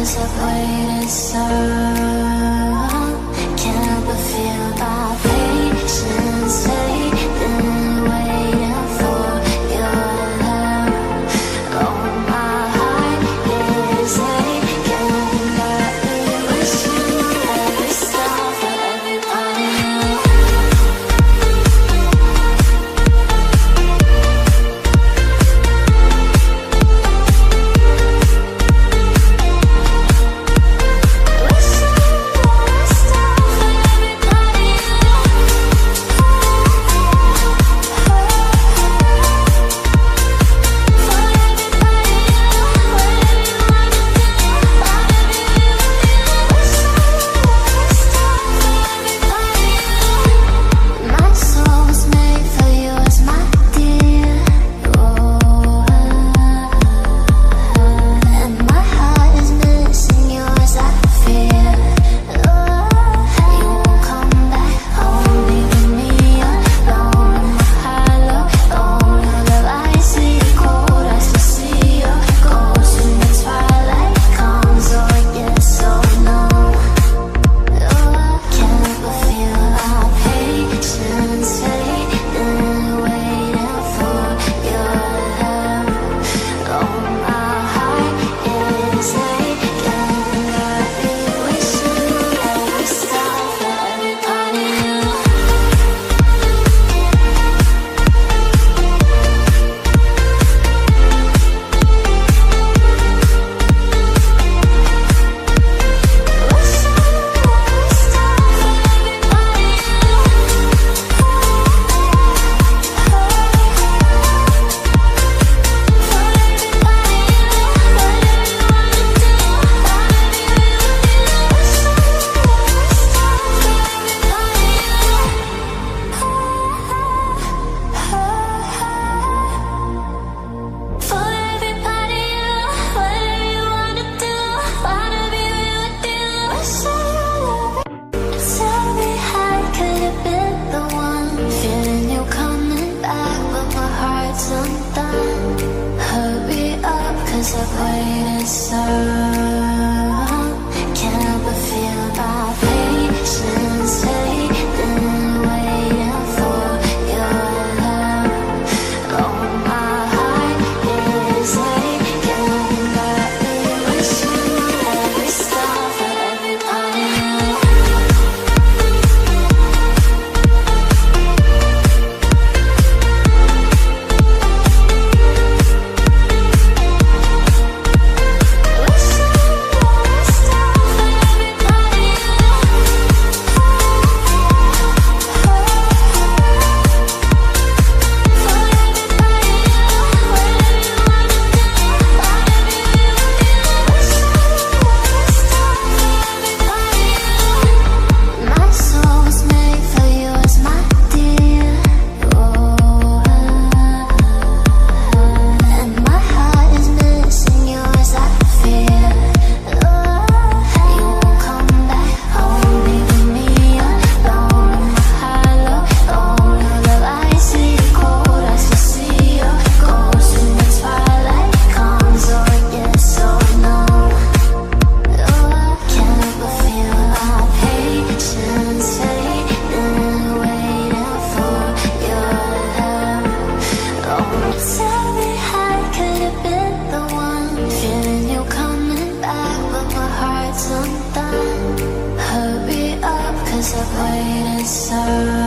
'cause I've waited so long. Can't help but feel my patience fading, waiting for your love. Oh, my heart is aching, got me wishing every star for everybody. Hurry up, 'cause I've waited so long. Can't help but feel my patience fading, waiting for your love. Oh, my heart is aching, got me wishing every star for everybody. Tell me how I could have been the one, feeling you coming back, but my heart's undone. Hurry up, 'cause I've waited so long.